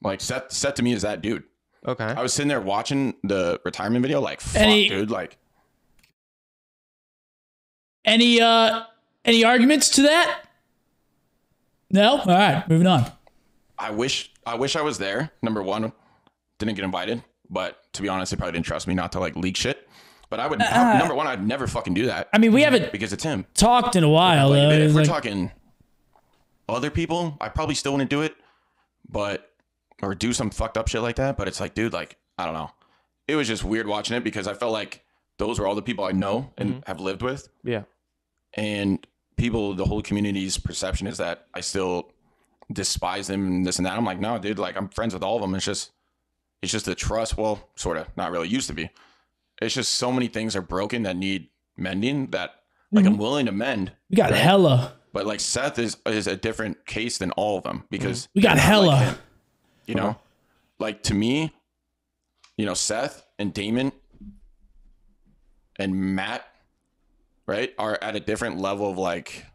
Like Seth to me is that dude. Okay. I was sitting there watching the retirement video, like, fuck, dude, like. Any arguments to that? No? All right, moving on. I wish I was there. Number one, didn't get invited, but to be honest, they probably didn't trust me not to like leak shit. But I would, number one, I'd never fucking do that. I mean, we haven't because it's him. Talked in a while. Like, if we're talking other people, I probably still wouldn't do it, or do some fucked up shit like that. But it's like, dude, like, I don't know. It was just weird watching it because I felt like those were all the people I know and have lived with. Yeah. And the whole community's perception is that I still despise them and this and that. I'm like, no, dude, like I'm friends with all of them. It's just the trust. Well, sort of, not really, used to be. it's just so many things are broken that need mending that like I'm willing to mend. We got hella. But like Seth is a different case than all of them because We got they're not hella. like him, you know, like to me, you know, Seth and Damon and Matt, right, are at a different level of like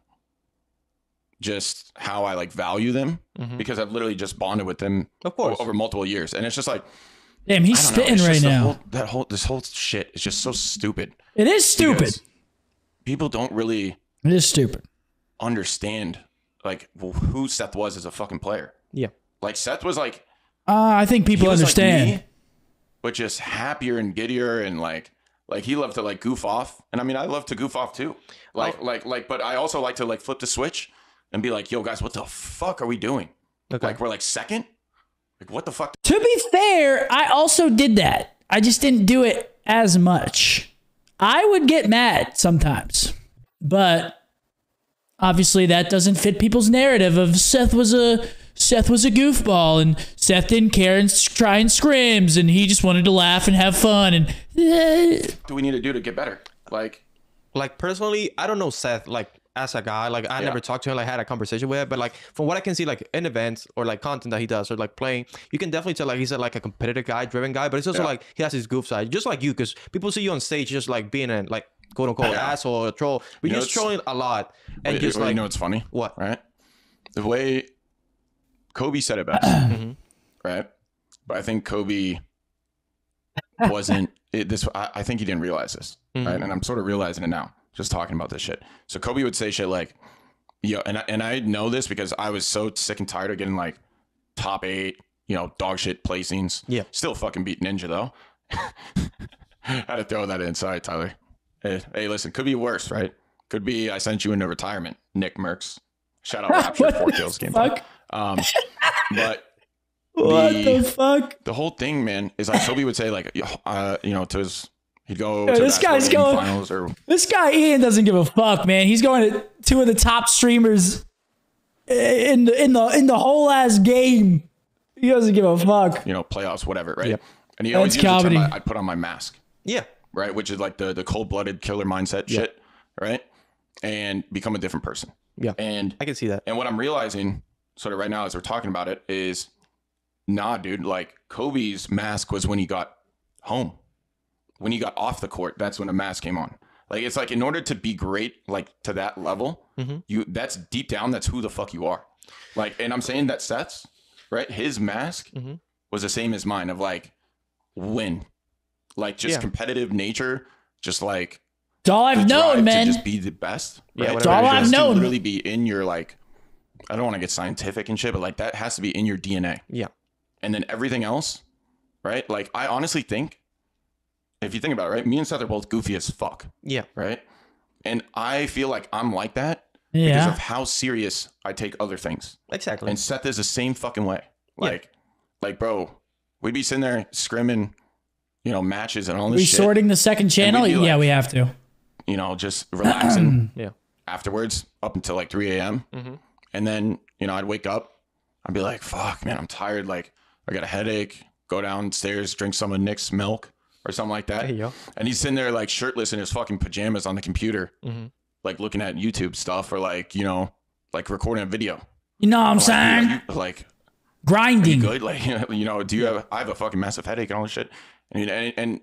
just how I like value them because I've literally just bonded with them Of course. over multiple years. And it's just like, Damn, he's I don't know, spitting it's right just now. this whole shit is just so stupid. It is stupid. Because people don't really It is stupid. understand like who Seth was as a fucking player. Yeah. Like Seth was like, I think people he was understand. like me, but just happier and giddier and like he loved to like goof off. And I mean, I love to goof off too. Like, but I also like to like flip the switch and be like, yo guys, what the fuck are we doing? Okay. Like we're like second? Like what the fuck? To be fair, I also did that. I just didn't do it as much. I would get mad sometimes, but obviously that doesn't fit people's narrative of Seth was a goofball and Seth didn't care and try and scrims and he just wanted to laugh and have fun and What do we need to do to get better? Like Personally, I don't know Seth like as a guy. Like I never talked to him, like had a conversation with him, but like from what I can see, like in events or like content that he does or like playing, you can definitely tell like he's like a competitive guy, driven guy, but it's also like he has his goof side, just like you, because people see you on stage just like being a like quote unquote asshole or a troll, but you're just trolling a lot and just like you know what's funny? What? Right? The way Kobe said it best, right? But I think Kobe wasn't this. I think he didn't realize this, right? And I'm sort of realizing it now, just talking about this shit. So Kobe would say shit like, "Yo," and I know this because I was so sick and tired of getting like top 8, you know, dog shit placings. Yeah. Still fucking beat Ninja though. Had to throw that in. Sorry, Tyler. Hey, listen, could be worse, right? Could be I sent you into retirement, Nick Merckx. Shout out Rapture, 4 kills game. fuck? But What the fuck? the whole thing, man, is like Kobe would say like, you know, to his, he'd go Yeah, to this guy's basketball going- finals or This guy Ian doesn't give a fuck, man. He's going to 2 of the top streamers in the whole ass game. He doesn't give a fuck. you know playoffs, whatever, right? Yep. And he always That's used the term, comedy. I put on my mask, yeah. right? Which is like the cold-blooded killer mindset shit, right? And become a different person. Yeah. And I can see that. And what I'm realizing sort of right now as we're talking about it is, nah, dude, like Kobe's mask was when he got home. When he got off the court, that's when a mask came on. Like, it's like in order to be great, like to that level, that's deep down, that's who the fuck you are. Like, and I'm saying that Seth's, right? His mask was the same as mine of like win, like just competitive nature, just like It's all I've the drive known, to man. just be the best. Yeah, right? whatever It's all I've Just to known. literally be in your like, I don't want to get scientific and shit, but like that has to be in your DNA. Yeah. And then everything else, right? Like I honestly think, if you think about it, right? Me and Seth are both goofy as fuck, Yeah. right? And I feel like I'm like that because Yeah. of how serious I take other things. Exactly. And Seth is the same fucking way. Like, bro, we'd be sitting there scrimming, you know, matches and all this shit. Resorting the second channel? we'd be Yeah, like- we have to. You know, just relaxing Yeah. afterwards up until like 3 a.m. And then, you know, I'd wake up. I'd be like, fuck, man, I'm tired. Like, I got a headache. Go downstairs, drink some of Nick's milk or something like that. There you go. And he's sitting there like shirtless in his fucking pajamas on the computer, like looking at YouTube stuff or like, you know, like recording a video. You know what I'm Like, saying? like Grinding. good? Like, you know, do you have, I have a fucking massive headache and all this shit. And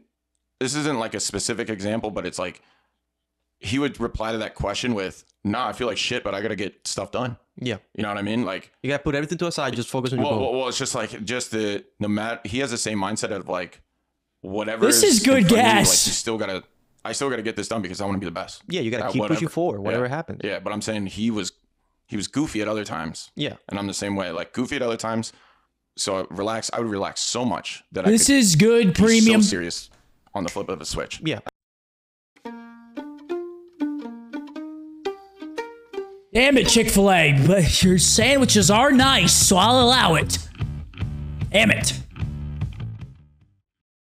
this isn't like a specific example, but it's like, he would reply to that question with, nah, I feel like shit, but I got to get stuff done. Yeah. You know what I mean? Like, You gotta put everything to a side. Just focus on your goal. well, it's just like, just the, no matter, he has the same mindset of like, whatever. This is good in front of you, gas. Like, I still gotta get this done because I want to be the best. Yeah, you gotta At keep whatever. pushing forward, whatever Yeah. happens. Yeah, but I'm saying he was goofy at other times. Yeah. And I'm the same way, like goofy at other times. So I would relax so much that This I could is good be premium. so serious on the flip of a switch. Yeah. Damn it, Chick-fil-A, but your sandwiches are nice, so I'll allow it. Damn it.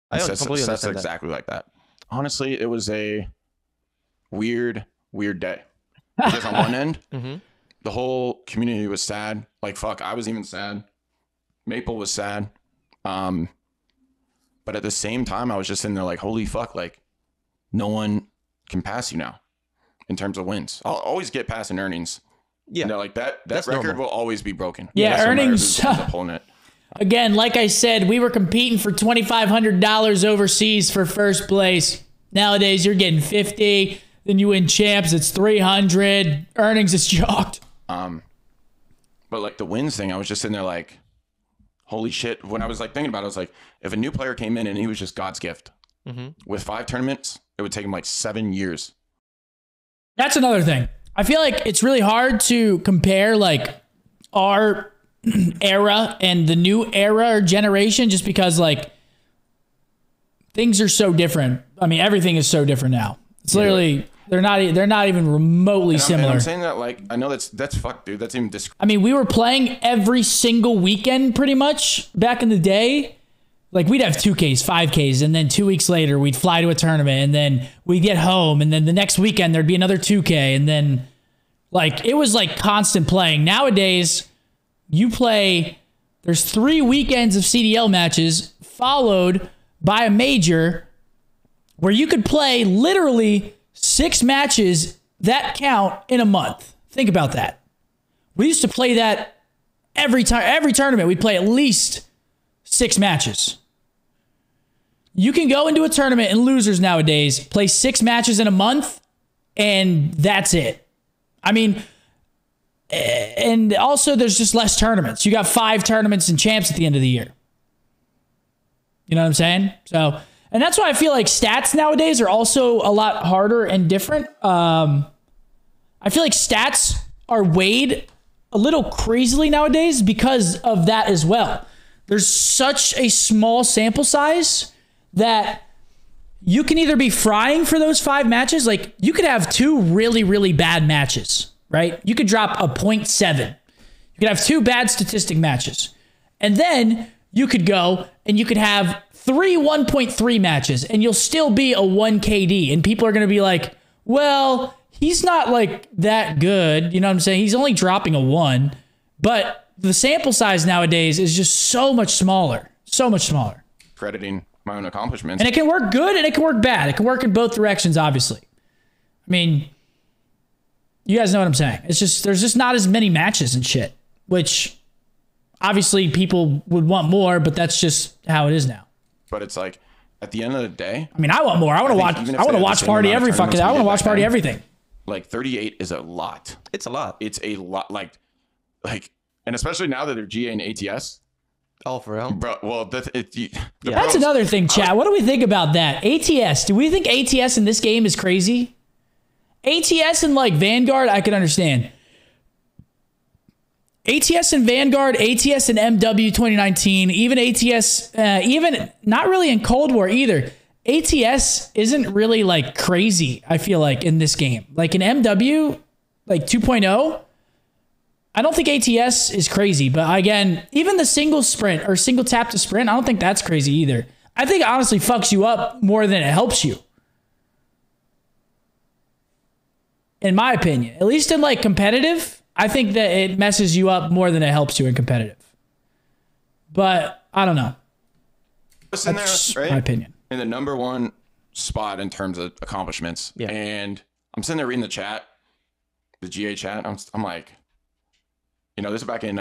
I Seth's completely understand that. exactly like that. Honestly, it was a weird day. Because on one end, the whole community was sad. Like, fuck, I was even sad. Maple was sad. But at the same time, I was just in there like, holy fuck, like, no one can pass you now in terms of wins. I'll always get past in earnings. Yeah, Like that That's record normal. will always be broken. Yeah, No matter earnings- who's opponent. Again, like I said, we were competing for $2,500 overseas for first place. Nowadays, you're getting 50. Then you win champs, it's 300. Earnings is chalked. But like the wins thing, I was just sitting there like, holy shit. When I was like thinking about it, I was like, if a new player came in and he was just God's gift with 5 tournaments, it would take him like 7 years. That's another thing. I feel like it's really hard to compare like our era and the new era or generation just because like things are so different. I mean, everything is so different now. It's literally they're not even remotely And similar. I'm saying that like, I know that's fuck, dude. That's even I mean, we were playing every single weekend pretty much back in the day. Like we'd have 2Ks, 5Ks, and then 2 weeks later we'd fly to a tournament and then we'd get home and then the next weekend there'd be another 2K and then like it was like constant playing. Nowadays, you play, there's 3 weekends of CDL matches followed by a major where you could play literally 6 matches that count in a month. Think about that. We used to play that every tournament. We'd play at least 6 matches. You can go into a tournament in losers nowadays, play 6 matches in a month, and that's it. I mean, and also there's just less tournaments. You got 5 tournaments and champs at the end of the year. You know what I'm saying? So, and that's why I feel like stats nowadays are also a lot harder and different. I feel like stats are weighed a little crazily nowadays because of that as well. There's such a small sample size that you can either be frying for those 5 matches. Like you could have 2 really, really bad matches, right? You could drop a 0.7. You could have 2 bad statistic matches. And then you could go and you could have 3 1.3 matches and you'll still be a 1 KD. And people are going to be like, well, he's not like that good. You know what I'm saying? He's only dropping a 1. But the sample size nowadays is just so much smaller. So much smaller. crediting my own accomplishments. And it can work good and it can work bad. It can work in both directions, obviously. I mean, you guys know what I'm saying. It's just, there's just not as many matches and shit, which obviously people would want more, but that's just how it is now. But it's like, at the end of the day, I mean, I want more. I want to watch. I want to watch party every fucking. I want to watch party everything. Like 38 is a lot. It's a lot. It's a lot. Like, and especially now that they're GA and ATS. Oh, for real? Bro, well, That's another thing, chat. What do we think about that? ATS. Do we think ATS in this game is crazy? ATS and like Vanguard, I can understand. ATS and Vanguard, ATS and MW 2019, even ATS, even not really in Cold War either. ATS isn't really like crazy, I feel like, in this game. Like in MW, like 2.0, I don't think ATS is crazy. But again, even the single sprint or single tap to sprint, I don't think that's crazy either. I think it honestly fucks you up more than it helps you. In my opinion, at least in like competitive, I think that it messes you up more than it helps you in competitive. But I don't know. That's my opinion. In the number one spot in terms of accomplishments. Yeah. And I'm sitting there reading the chat, the GA chat. I'm like, you know, this is back in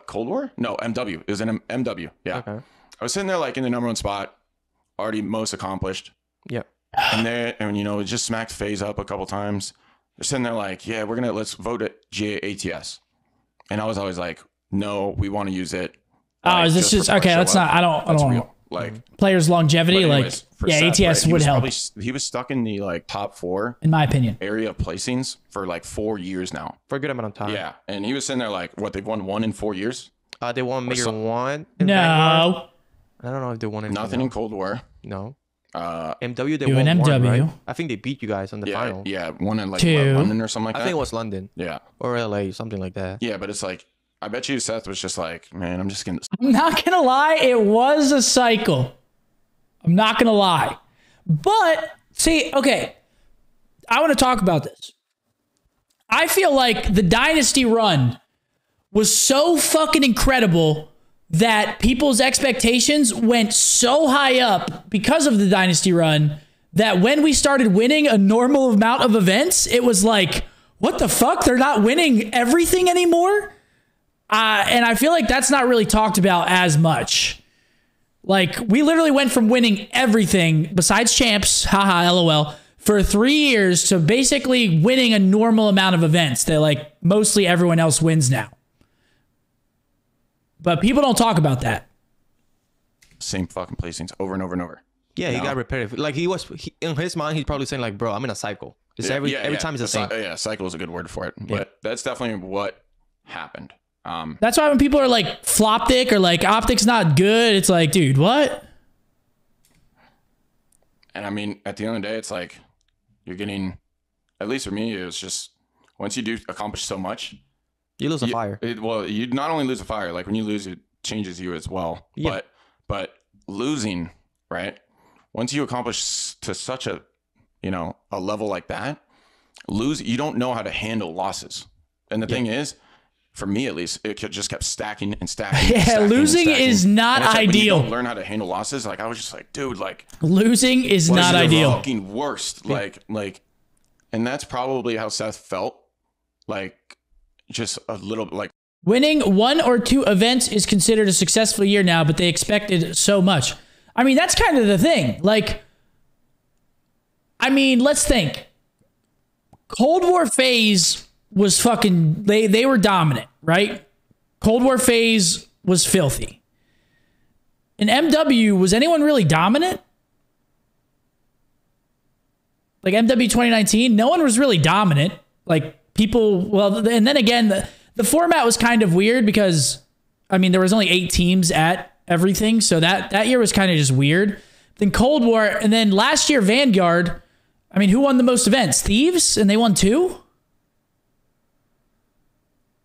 Cold War? No, MW. It was in MW. Yeah. Okay. I was sitting there like in the number one spot, already most accomplished. Yep. And you know, it just smacked FaZe up a couple times. They're sitting there like, yeah, let's vote it GA ATS. And I was always like, no, we want to use it. Oh, is this just okay? That's not. I don't want like players' longevity. Anyways, like, yeah, Seth, ATS right, would help. He was stuck in the like top 4, in my opinion, area of placings for like 4 years now. For a good amount of time. Yeah, and he was sitting there like, what? They've won 1 in 4 years. They won Major 1. No, Vanguard. I don't know if they won nothing in Cold War. No. MW, they you won in MW. 1, right? I think they beat you guys on the final. Yeah, one in like 2. London or something like that. I think it was London. Yeah. Or LA, something like that. Yeah, but it's like, I bet you Seth was just like, man, I'm just going to... I'm not gonna lie, it was a cycle. I'm not gonna lie. But see, okay, I want to talk about this. I feel like the Dynasty run was so fucking incredible that people's expectations went so high up because of the Dynasty run that when we started winning a normal amount of events, it was like, what the fuck? They're not winning everything anymore? And I feel like that's not really talked about as much. Like, we literally went from winning everything besides champs, haha, lol, for 3 years to basically winning a normal amount of events that, like, mostly everyone else wins now. But people don't talk about that. Same fucking placings over and over and over. Yeah, he got repetitive. Like, in his mind, he's probably saying, like, bro, I'm in a cycle. It's every time it's the same. Yeah, cycle is a good word for it. But that's definitely what happened. That's why when people are like Floptic or like Optic's not good, it's like, dude, what? And I mean, at the end of the day, it's like you're getting, at least for me, it was just once you do accomplish so much, you lose a fire. You not only lose a fire, like when you lose, it changes you as well. Yeah. But losing, right? Once you accomplish to such a, a level like that, you don't know how to handle losses. And the thing is, for me at least, it just kept stacking and stacking. Yeah, stacking losing and stacking. is not and it's like, when ideal. you don't learn how to handle losses. Like I was just like, dude, like losing is what not is the ideal. Fucking worst. Like, and that's probably how Seth felt. Like, just a little like winning 1 or 2 events is considered a successful year now, but they expected so much. I mean, that's kind of the thing. Like, I mean, let's think. Cold War FaZe was fucking, they were dominant, right? Cold War FaZe was filthy. In MW, was anyone really dominant? Like MW 2019, no one was really dominant. Like people, well, and then again, the format was kind of weird because, I mean, there was only 8 teams at everything. So that year was kind of just weird. Then Cold War, and then last year, Vanguard. I mean, who won the most events? Thieves? And they won 2?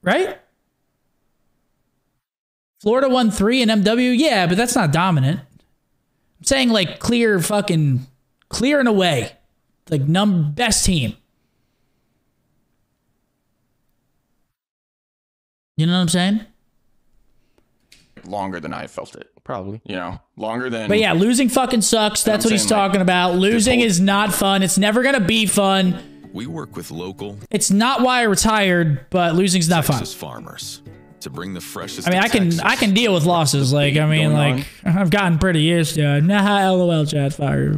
Right? Florida won 3 in MW. Yeah, but that's not dominant. I'm saying like clear and away. Like best team. You know what I'm saying? longer than I felt it. Probably. Longer than. But yeah, losing fucking sucks. That's what he's talking about. Losing is not fun. It's never going to be fun. We work with local. It's not why I retired, but losing's not Texas fun. farmers to bring the freshest. I mean, I can deal with losses. Like, I mean, like, I've gotten pretty used to it. Nah, LOL, chat fire.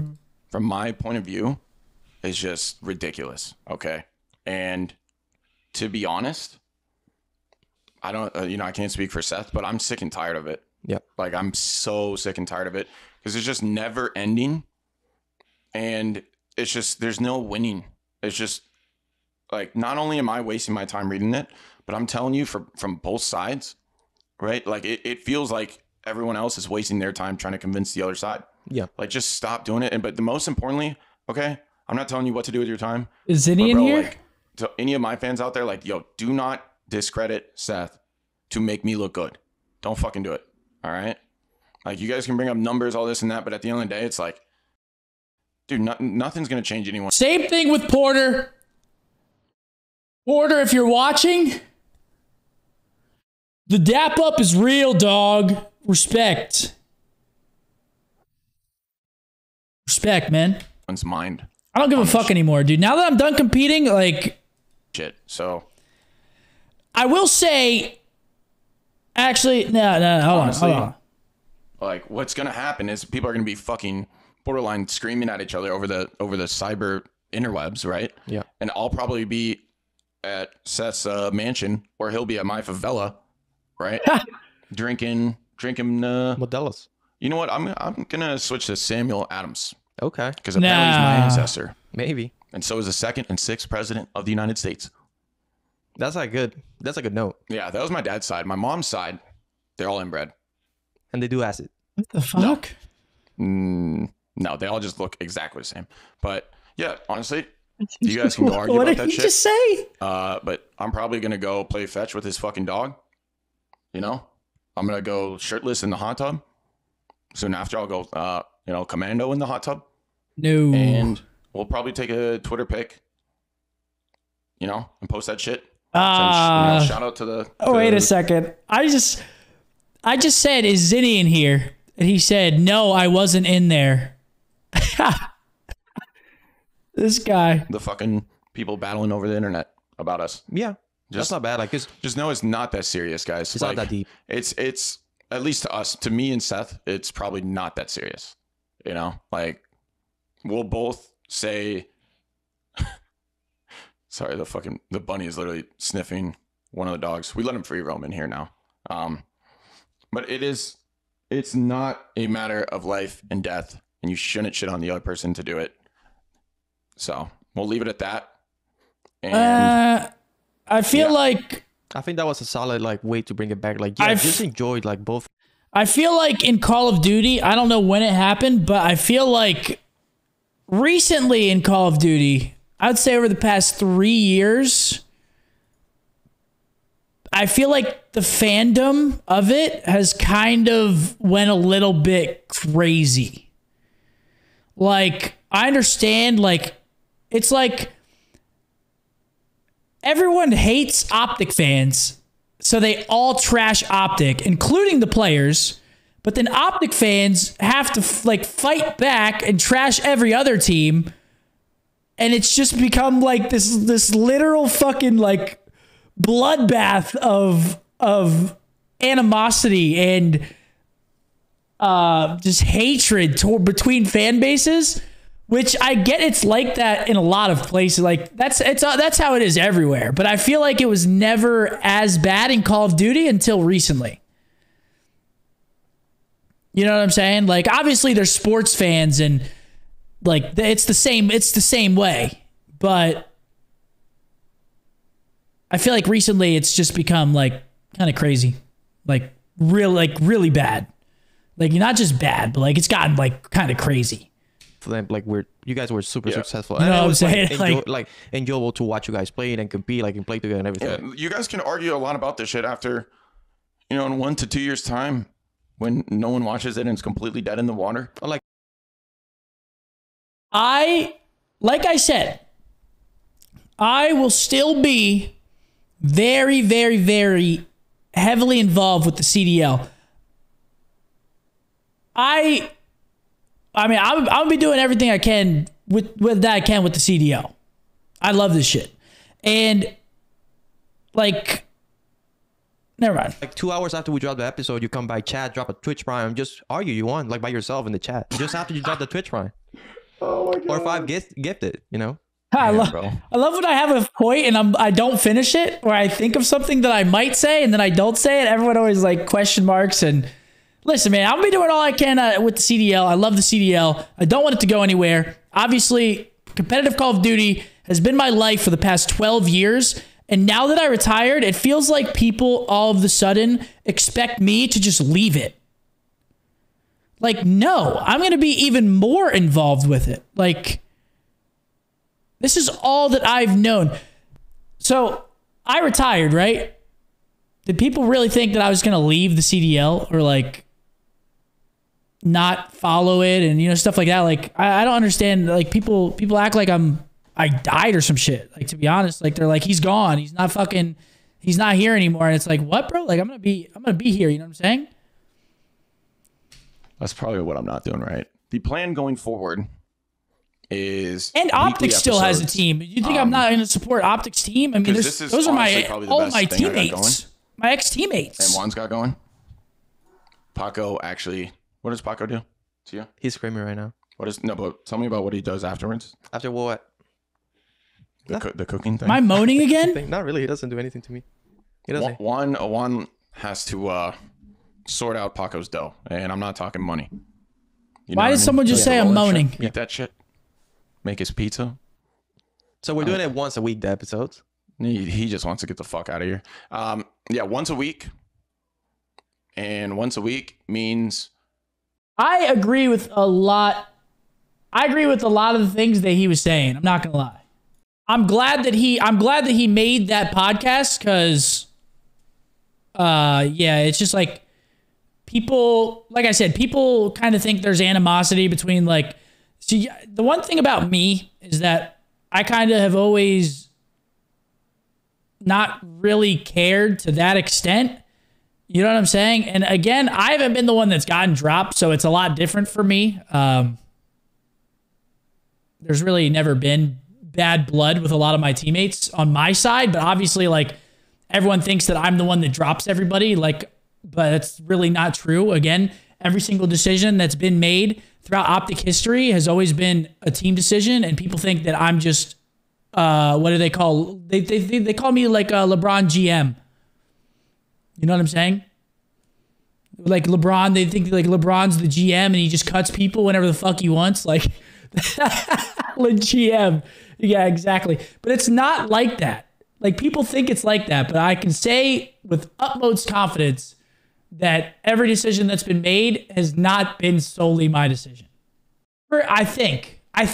From my point of view, it's just ridiculous. Okay. And to be honest, I don't, I can't speak for Seth, but I'm sick and tired of it. Yep. Like, I'm so sick and tired of it because it's just never ending. And it's just, there's no winning. It's just like, not only am I wasting my time reading it, but I'm telling you from both sides, right? Like it feels like everyone else is wasting their time trying to convince the other side. Yeah. Like, just stop doing it. But the most importantly, okay, I'm not telling you what to do with your time. Is Zinni in here? Like, to any of my fans out there, like, yo, do not discredit Seth to make me look good. Don't fucking do it. All right? Like, you guys can bring up numbers, all this and that, but at the end of the day, it's like, dude, nothing's going to change anyone. Same thing with Porter. Porter, if you're watching, the dap up is real, dog. Respect. Respect, man. One's mind. I don't give a fuck anymore, dude. Now that I'm done competing, like... Shit, so... I will say... Actually, no, hold on. Like, what's going to happen is people are going to be fucking borderline screaming at each other over the cyber interwebs, right? Yeah. And I'll probably be at Seth's mansion, or he'll be at my favela, right? drinking Modelos. You know what? I'm gonna switch to Samuel Adams. Okay. Because apparently he's my ancestor. Maybe. And so is the 2nd and 6th president of the United States. That's a good note. Yeah, that was my dad's side. My mom's side, they're all inbred. And they do acid. What the fuck? No, they all just look exactly the same. But yeah, honestly, you guys can go argue what about that did you shit. just say? But I'm probably gonna go play fetch with his fucking dog. I'm gonna go shirtless in the hot tub. Soon after, I'll go, commando in the hot tub. No. And we'll probably take a Twitter pic, and post that shit. Shout out to the. Wait a second. I just said, is Zinni in here? And he said, no, I wasn't in there. This guy. The fucking people battling over the internet about us. Yeah, that's not bad. Like, just know it's not that serious, guys. It's not that deep. It's at least to us, to me and Seth, it's probably not that serious. You know, like we'll both say. Sorry, the bunny is literally sniffing one of the dogs. We let him free roam in here now. But it's not a matter of life and death, and you shouldn't shit on the other person to do it. So we'll leave it at that. And I feel like I think that was a solid like way to bring it back. Like, yeah, I just enjoyed like both. I feel like in Call of Duty, I don't know when it happened, but I feel like recently in Call of Duty, I'd say over the past 3 years, I feel like the fandom of it has kind of went a little bit crazy. Like, I understand, like, it's like everyone hates Optic fans, so they all trash Optic, including the players. But then Optic fans have to like fight back and trash every other team, and it's just become like this literal fucking like bloodbath of animosity and just hatred between fan bases. Which I get, it's like that in a lot of places. Like that's how it is everywhere. But I feel like it was never as bad in Call of Duty until recently. You know what I'm saying? Like obviously there's sports fans and like it's the same way. But I feel like recently it's just become like kind of crazy, like really bad. Like not just bad, but like it's gotten like kind of crazy. For them, like you guys were super successful. You know what I'm saying? Like enjoyable to watch you guys play and compete, like and play together and everything. Yeah, you guys can argue a lot about this shit after, you know, in 1 to 2 years time, when no one watches it and it's completely dead in the water. Like I said, I will still be very, very, very heavily involved with the CDL. I mean, I'll be doing everything I can with the CDL. I love this shit. And like, never mind. Like 2 hours after we drop the episode, you come by chat, drop a Twitch Prime, just argue. You won, like by yourself in the chat. Just after you drop the Twitch Prime. Oh my God. Or if I've gifted, you know. I love when I have a point and I don't finish it, or I think of something that I might say and then I don't say it. Everyone always like question marks and. Listen, man, I'll be doing all I can with the CDL. I love the CDL. I don't want it to go anywhere. Obviously, competitive Call of Duty has been my life for the past 12 years. And now that I retired, it feels like people all of a sudden expect me to just leave it. Like, no, I'm going to be even more involved with it. Like, this is all that I've known. So, I retired, right? Did people really think that I was going to leave the CDL or like not follow it and, you know, stuff like that? Like, I don't understand. Like people act like I died or some shit. Like, to be honest, like they're like, he's gone. He's not here anymore. And it's like, what, bro? Like, I'm going to be here. You know what I'm saying? That's probably what I'm not doing right. The plan going forward is, and Optics still has a team. You think I'm not going to support Optics team? I mean, those are all my teammates. My ex-teammates. And Juan's got going. Paco actually, what does Paco do to you? He's screaming right now. But tell me about what he does afterwards. After what? The cooking thing. Am I moaning again? Not really. He doesn't do anything to me. He doesn't. Juan has to sort out Paco's dough, and I'm not talking money. Why did someone just say I'm moaning? Eat that shit. Make his pizza. So we're doing it once a week, the episodes. He just wants to get the fuck out of here. Yeah, once a week. And once a week means... I agree with a lot of the things that he was saying. I'm not going to lie. I'm glad that he made that podcast because, yeah, it's just like people, like I said, people kind of think there's animosity between like, see, the one thing about me is that I kind of have always not really cared to that extent. You know what I'm saying? And again, I haven't been the one that's gotten dropped, so it's a lot different for me. there's really never been bad blood with a lot of my teammates on my side, but obviously like everyone thinks that I'm the one that drops everybody, like, but that's really not true. Again, every single decision that's been made throughout Optic history has always been a team decision, and people think that I'm just what do they call? They call me like a LeBron GM. You know what I'm saying? Like LeBron, they think like LeBron's the GM and he just cuts people whenever the fuck he wants. Like, like GM. Yeah, exactly. But it's not like that. Like people think it's like that, but I can say with utmost confidence that every decision that's been made has not been solely my decision. I think. I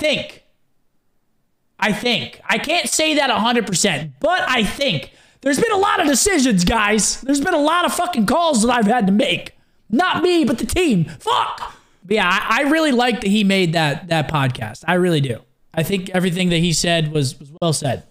can't say that 100%, but I think. There's been a lot of decisions, guys. There's been a lot of fucking calls that I've had to make. Not me, but the team. Fuck. But yeah, I really like that he made that podcast. I really do. I think everything that he said was well said.